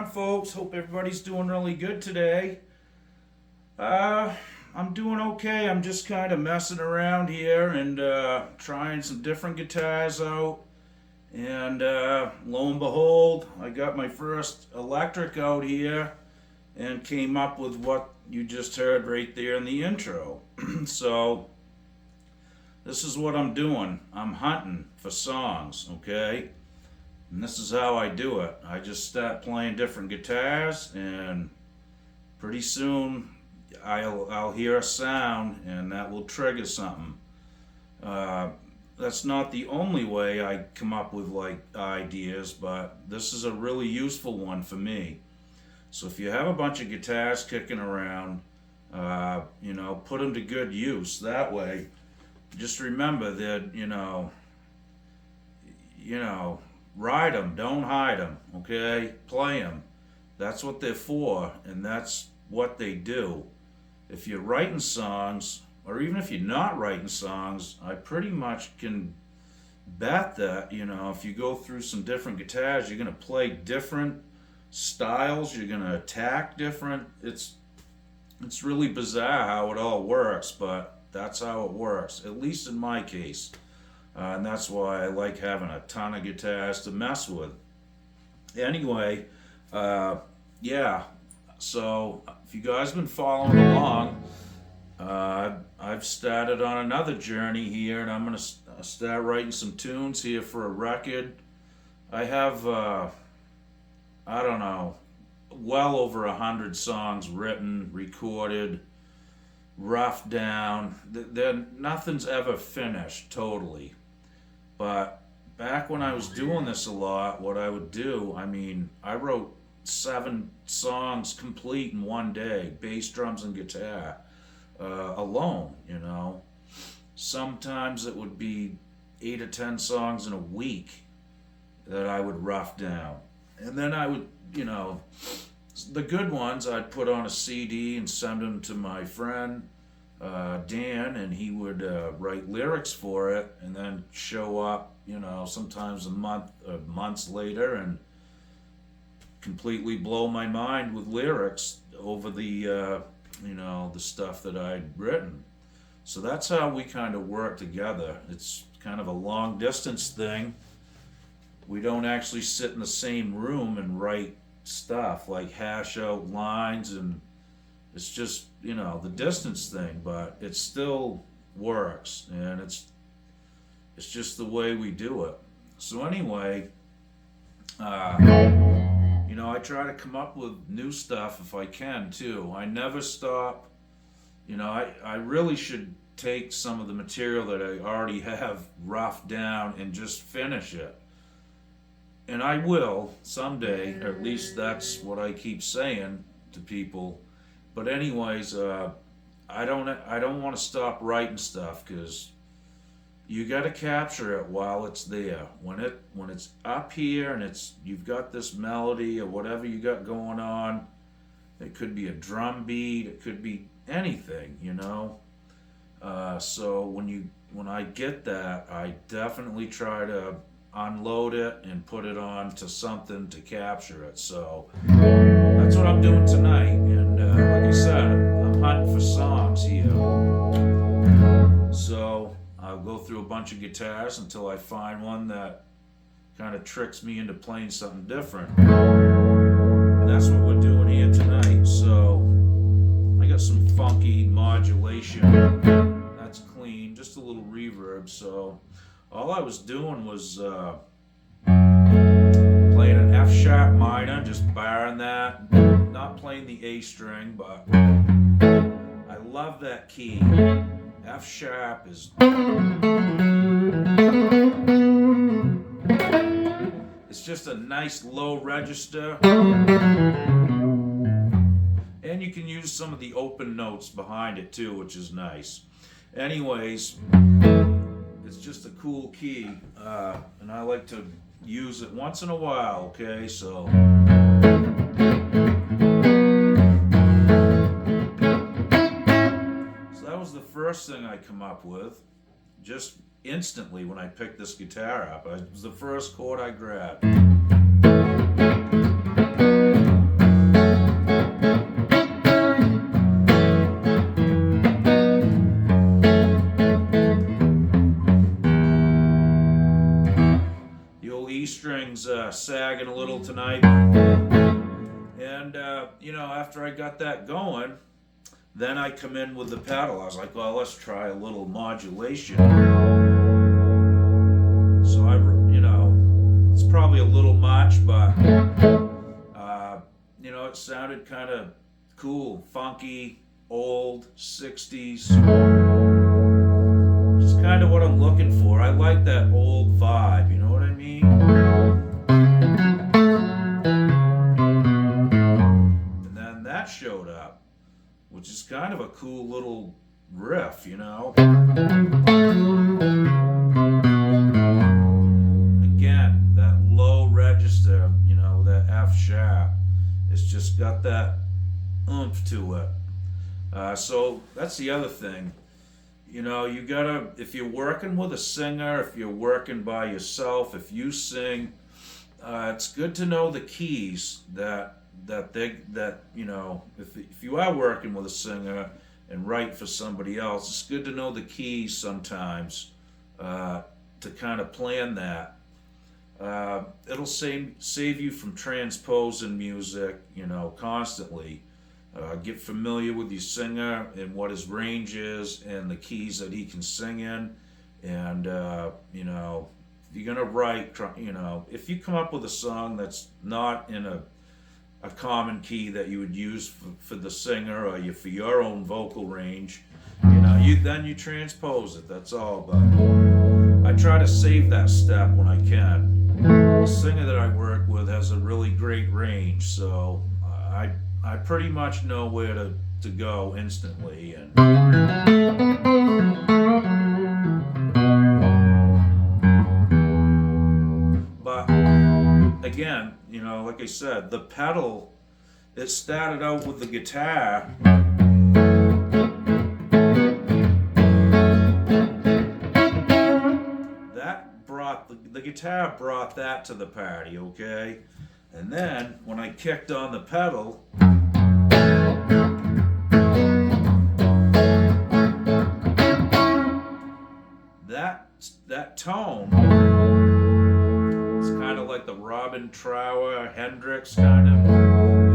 folks. Hope everybody's doing really good today. I'm doing okay. I'm just kind of messing around here and trying some different guitars out. And lo and behold, I got my first electric out here and came up with what you just heard right there in the intro. So, this is what I'm doing. I'm hunting for songs, okay? And this is how I do it. I just start playing different guitars, and pretty soon I'll hear a sound, and that will trigger something. That's not the only way I come up with like ideas, but this is a really useful one for me. So if you have a bunch of guitars kicking around, put them to good use. That way, just remember that ride them, don't hide them. Okay, play them. That's what they're for, and that's what they do. If you're writing songs, or even if you're not writing songs, I pretty much can bet that, if you go through some different guitars, you're going to play different styles, you're going to attack different. It's really bizarre how it all works, but that's how it works, at least in my case. And that's why I like having a ton of guitars to mess with. Anyway, so if you guys been following along, I've started on another journey here, and I'm going to start writing some tunes here for a record. I have, well over 100 songs written, recorded, roughed down. Nothing's ever finished totally. But back when I was doing this a lot, what I would do, I wrote 7 songs complete in one day, bass, drums, and guitar, alone, Sometimes it would be 8 or 10 songs in a week that I would rough down. And then I would, the good ones I'd put on a CD and send them to my friend, Dan, and he would write lyrics for it and then show up, sometimes months later and completely blow my mind with lyrics over the the stuff that I'd written. So that's how we kind of work together. It's kind of a long distance thing. We don't actually sit in the same room and write stuff, like hash out lines, and it's just, the distance thing, but it still works, and it's just the way we do it. So anyway, I try to come up with new stuff if I can too. I never stop. I really should take some of the material that I already have roughed down and just finish it. And I will someday, or at least that's what I keep saying to people. But anyways, I don't want to stop writing stuff, because you got to capture it while it's there. When it's up here and you've got this melody or whatever you got going on. It could be a drum beat. It could be anything, So when I get that, I definitely try to unload it and put it on to something to capture it. So that's what I'm doing tonight. And like I said, I'm hunting for songs here. So I'll go through a bunch of guitars until I find one that kind of tricks me into playing something different. And that's what we're doing here tonight. So I got some funky modulation. That's clean, just a little reverb. So all I was doing was playing an F sharp minor, just barring that, not playing the A string, but I love that key. F sharp is, it's just a nice low register, and you can use some of the open notes behind it too, which is nice. Anyways, it's just a cool key, and I like to use it once in a while, okay? So that was the first thing I come up with, just instantly when I picked this guitar up. It was the first chord I grabbed. after I got that going, then I come in with the pedal. I was like, well, let's try a little modulation. So it's probably a little much, but it sounded kind of cool, funky, old, 60s. Just kind of what I'm looking for. I like that old vibe, you know what I mean? And then that showed up, which is kind of a cool little riff, Again, that low register, that F sharp, it's just got that oomph to it. So that's the other thing. You gotta, if you're working with a singer, if you're working by yourself, if you sing, it's good to know the keys if you are working with a singer and write for somebody else, it's good to know the keys sometimes to kind of plan that. It'll save you from transposing music, constantly. Get familiar with your singer and what his range is and the keys that he can sing in. And, if you're going to write, if you come up with a song that's not in a common key that you would use for the singer or for your own vocal range, then you transpose it, that's all. But I try to save that step when I can. The singer that I work with has a really great range, so I pretty much know where to go instantly. And but again, like I said, the pedal, it started out with the guitar. The guitar brought that to the party, okay? And then when I kicked on the pedal, that tone, it's kind of like the Robin Trower, Hendrix kind of,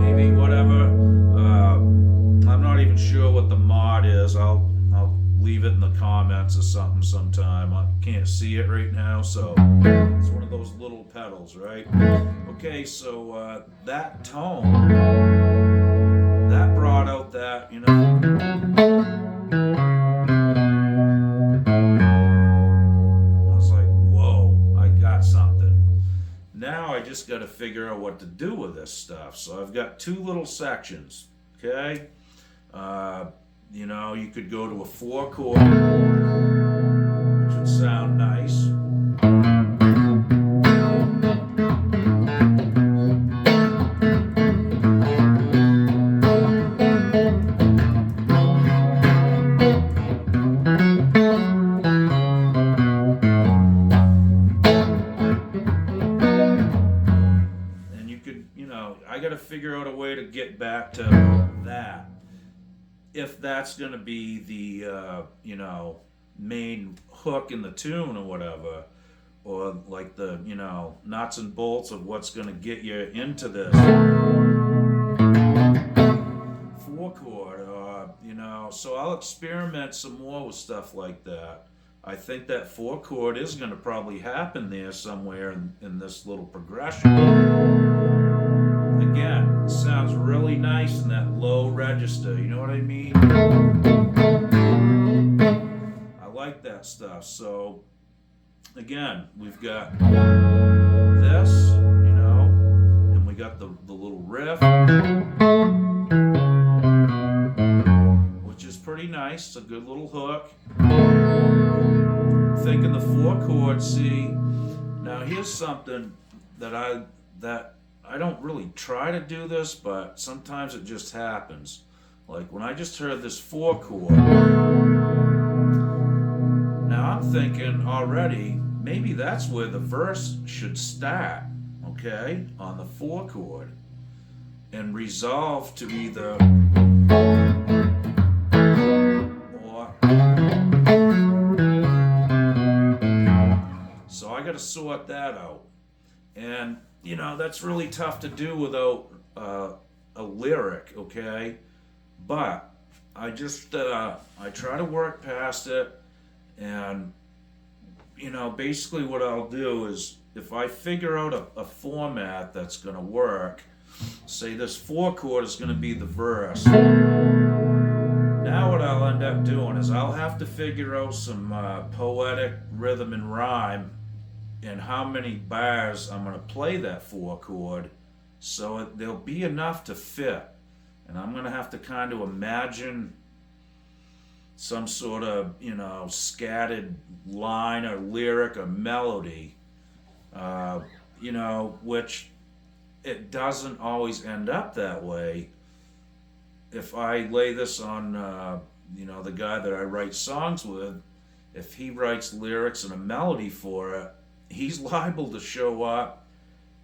maybe, whatever. I'm not even sure what the mod is. I'll leave it in the comments or something sometime. I can't see it right now, so it's one of those little pedals, right? Okay, so that tone, that brought out that, I was like, whoa, I got something. Now I just got to figure out what to do with this stuff. So I've got two little sections, okay? You could go to a 4-chord, which would sound nice. And you could, I got to figure out a way to get back to that. If that's going to be the, main hook in the tune or whatever, or like the, nuts and bolts of what's going to get you into this 4-chord, so I'll experiment some more with stuff like that. I think that 4-chord is going to probably happen there somewhere in this little progression. Again, it sounds really nice in that low register, you know what I mean? I like that stuff. So, again, we've got this, and we got the little riff, which is pretty nice. It's a good little hook. Thinking the 4-chord, see, now here's something that I don't really try to do this, but sometimes it just happens. Like when I just heard this 4-chord, now I'm thinking already, maybe that's where the verse should start, okay, on the 4-chord, and resolve to either or. So I got to sort that out. And that's really tough to do without a lyric, okay? But I just I try to work past it, and basically what I'll do is if I figure out a format that's gonna work, say this 4 chord is gonna be the verse. Now what I'll end up doing is I'll have to figure out some poetic rhythm and rhyme and how many bars I'm going to play that 4 chord so there'll be enough to fit. And I'm going to have to kind of imagine some sort of, scattered line or lyric or melody, which it doesn't always end up that way. If I lay this on, the guy that I write songs with, if he writes lyrics and a melody for it, he's liable to show up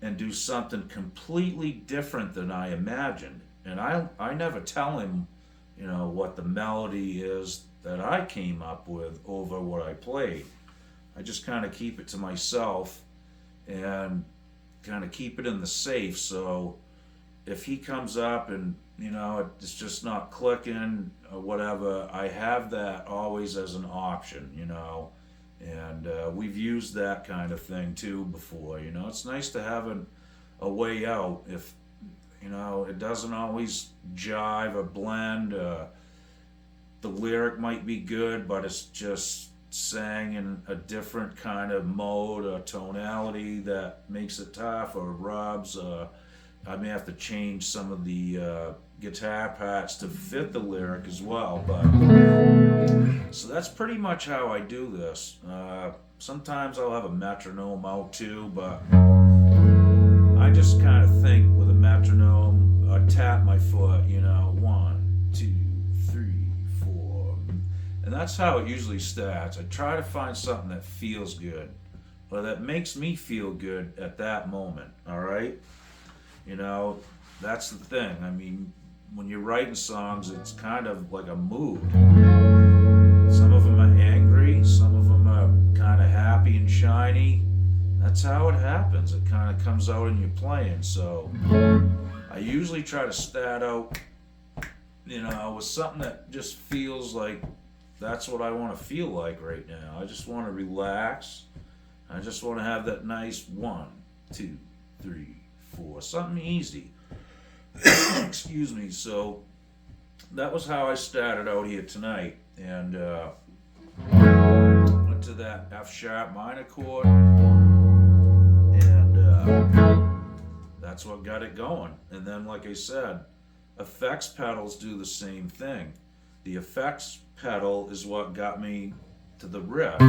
and do something completely different than I imagined. And I never tell him, what the melody is that I came up with over what I played. I just kind of keep it to myself and kind of keep it in the safe. So if he comes up and it's just not clicking or whatever, I have that always as an option, and we've used that kind of thing too before. It's nice to have a way out if it doesn't always jive or blend. The lyric might be good, but it's just sang in a different kind of mode or tonality that makes it tough or rubs. I may have to change some of the guitar parts to fit the lyric as well. But so that's pretty much how I do this. Sometimes I'll have a metronome out too, but I just kind of think with a metronome, I tap my foot, 1, 2, 3, 4, and that's how it usually starts. I try to find something that feels good, or that makes me feel good at that moment. All right. That's the thing. I mean, when you're writing songs, it's kind of like a mood. Some of them are angry, some of them are kind of happy and shiny. That's how it happens. It kind of comes out in your playing. So I usually try to start out, with something that just feels like that's what I want to feel like right now. I just want to relax. I just want to have that nice 1, 2, 3, 4, something easy. Excuse me. So that was how I started out here tonight, and went to that F sharp minor chord, and that's what got it going. And then, like I said, effects pedals do the same thing. The effects pedal is what got me to the riff.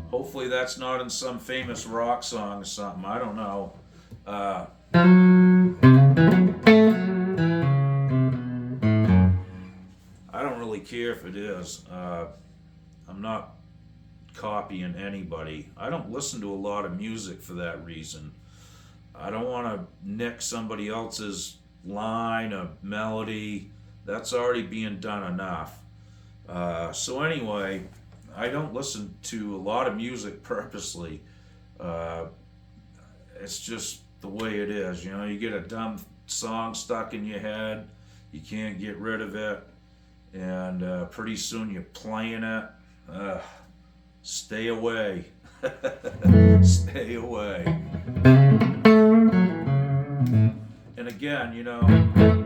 Hopefully that's not in some famous rock song or something. I don't know. I don't really care if it is. I'm not copying anybody. I don't listen to a lot of music for that reason. I don't want to nick somebody else's line or melody. That's already being done enough. So anyway, I don't listen to a lot of music purposely. It's just the way it is. You get a dumb song stuck in your head, you can't get rid of it, and pretty soon you're playing it. Stay away. Stay away. And again,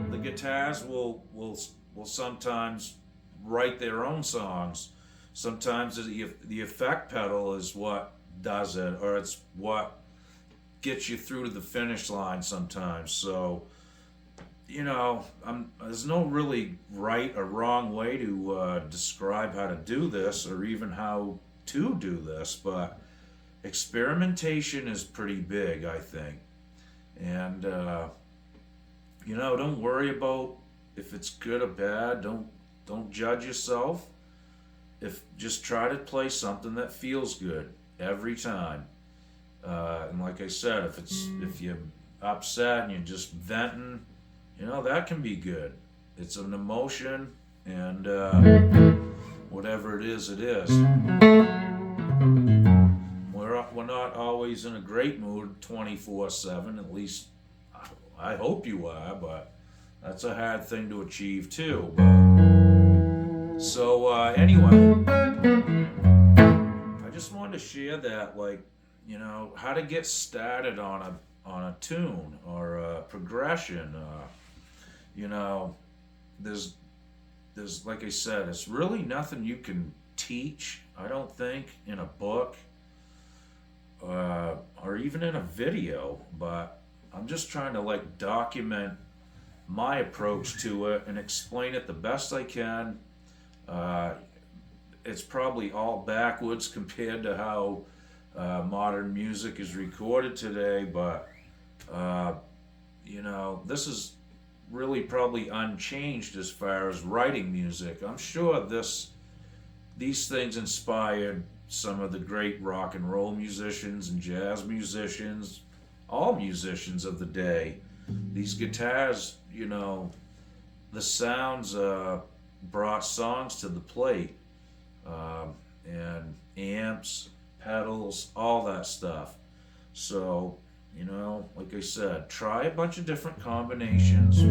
the guitars will sometimes write their own songs. Sometimes the effect pedal is what does it, or it's what gets you through to the finish line sometimes. So, there's no really right or wrong way to describe how to do this, or even how to do this, but experimentation is pretty big, I think. And, don't worry about if it's good or bad. Don't judge yourself. Just try to play something that feels good every time. And like I said, if you're upset and you're just venting, that can be good. It's an emotion, and it is, it is. We're not always in a great mood 24/7. At least I hope you are, but that's a hard thing to achieve too. So anyway, I just wanted to share that, like, how to get started on a tune or a progression. There's like I said, it's really nothing you can teach, I don't think, in a book or even in a video, but I'm just trying to like document my approach to it and explain it the best I can. It's probably all backwards compared to how modern music is recorded today, but this is really probably unchanged as far as writing music. I'm sure these things inspired some of the great rock and roll musicians and jazz musicians, all musicians of the day. These guitars, the sounds brought songs to the plate, and amps, pedals, all that stuff. So, like I said, try a bunch of different combinations.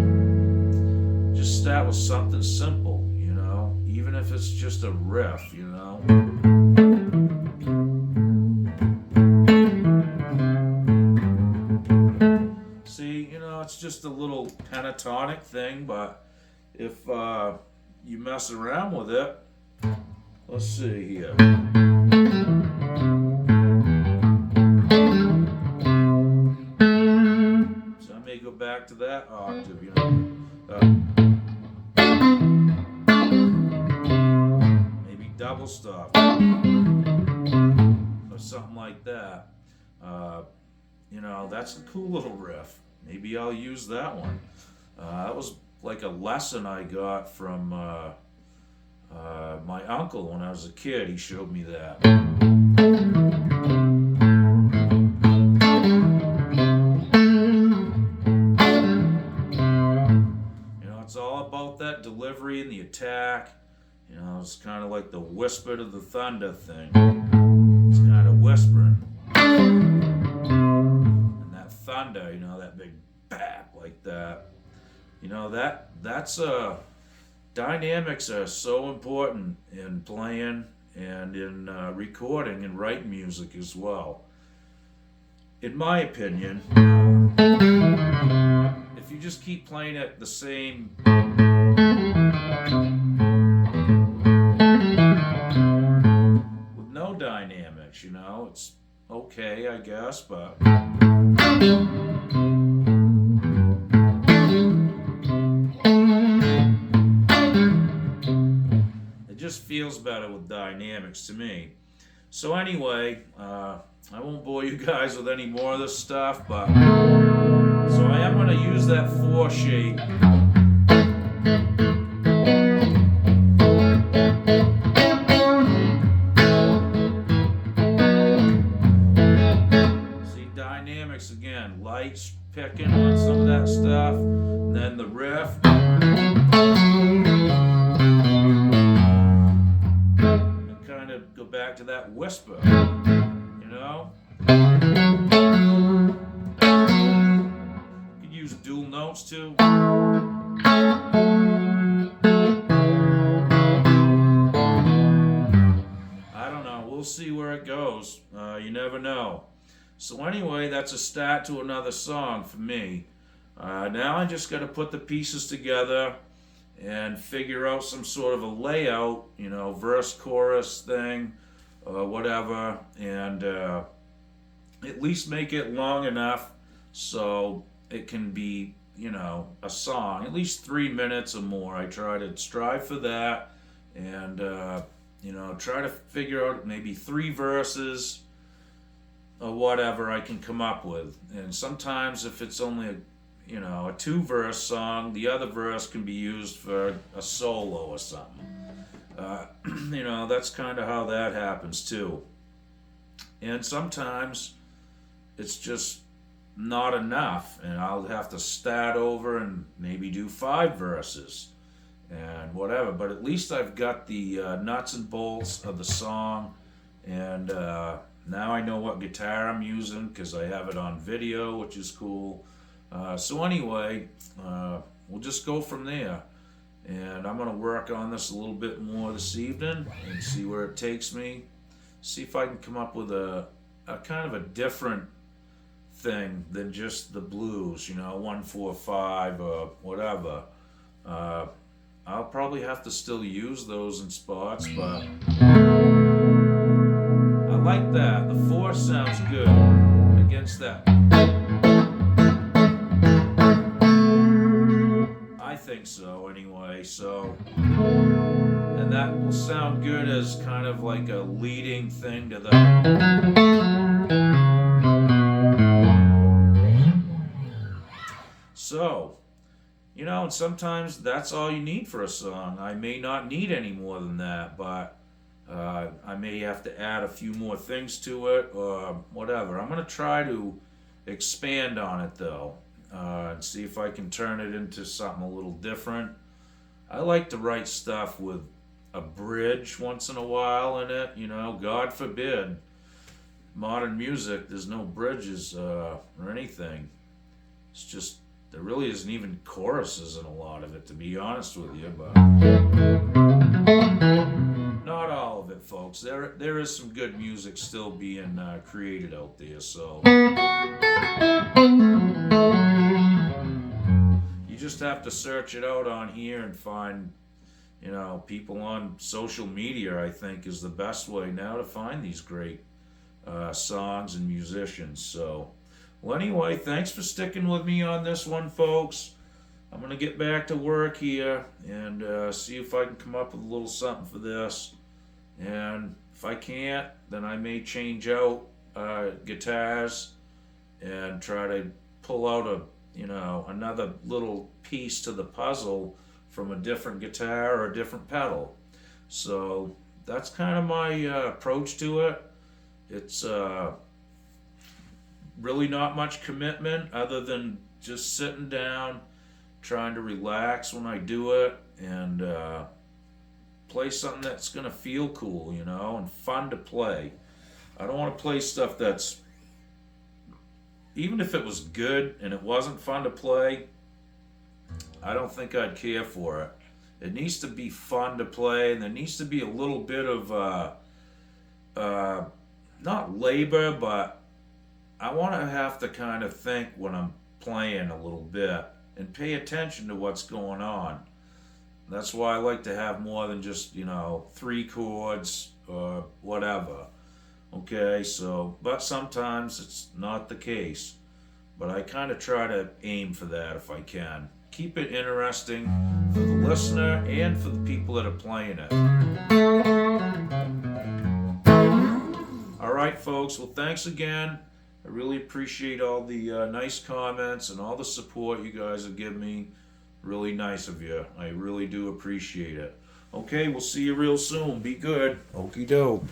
Just start with something simple, even if it's just a riff, See, it's just a little pentatonic thing, but if you mess around with it, let's see here. So I may go back to that octave, maybe double stop or something like that. That's a cool little riff. Maybe I'll use that one. That was like a lesson I got from my uncle when I was a kid. He showed me that. It's all about that delivery and the attack. It's kind of like the whisper to the thunder thing. It's kind of whispering. And that thunder, that big bap like that. That's dynamics are so important in playing and in recording and writing music as well. In my opinion, if you just keep playing it the same with no dynamics, it's okay, I guess, but it just feels better with dynamics to me. So anyway, I won't bore you guys with any more of this stuff, but so I am going to use that 4 shape. See, dynamics again, lights picking on some of that stuff, and then the riff. And kind of go back to that whisper, You could use dual notes too. I don't know. We'll see where it goes. You never know. So anyway, that's a start to another song for me. Now I just got to put the pieces together and figure out some sort of a layout, verse, chorus thing, whatever, and at least make it long enough so it can be, a song, at least 3 minutes or more. I try to strive for that, and try to figure out maybe 3 verses or whatever I can come up with. And sometimes if it's only a 2-verse song, the other verse can be used for a solo or something. That's kind of how that happens too. And sometimes it's just not enough, and I'll have to start over and maybe do 5 verses. and whatever. But at least I've got the nuts and bolts of the song, and now I know what guitar I'm using because I have it on video, which is cool. So anyway, we'll just go from there. And I'm going to work on this a little bit more this evening and see where it takes me. See if I can come up with a kind of a different thing than just the blues, 1-4-5 or whatever. I'll probably have to still use those in spots, but I like that. The 4 sounds good against that. I think so anyway, and that will sound good as kind of like a leading thing to the. So, and sometimes that's all you need for a song. I may not need any more than that, but I may have to add a few more things to it or whatever. I'm going to try to expand on it though. And see if I can turn it into something a little different. I like to write stuff with a bridge once in a while in it, God forbid. Modern music, there's no bridges or anything. It's just, there really isn't even choruses in a lot of it, to be honest with you, but not all of it, folks. There is some good music still being created out there, so you just have to search it out on here and find, people on social media, I think, is the best way now to find these great songs and musicians. So, well, anyway, thanks for sticking with me on this one, folks. I'm going to get back to work here and see if I can come up with a little something for this. And if I can't, then I may change out guitars and try to pull out another little piece to the puzzle from a different guitar or a different pedal. So that's kind of my approach to it. It's really not much commitment other than just sitting down, trying to relax when I do it, and play something that's going to feel cool, and fun to play. I don't want to play stuff that's, even if it was good and it wasn't fun to play, I don't think I'd care for it. It needs to be fun to play, and there needs to be a little bit of, not labor, but I want to have to kind of think when I'm playing a little bit and pay attention to what's going on. That's why I like to have more than just, 3 chords or whatever. Okay, so, but sometimes it's not the case. But I kind of try to aim for that if I can. Keep it interesting for the listener and for the people that are playing it. All right, folks, well, thanks again. I really appreciate all the nice comments and all the support you guys have given me. Really nice of you. I really do appreciate it. Okay, we'll see you real soon. Be good. Okie doke.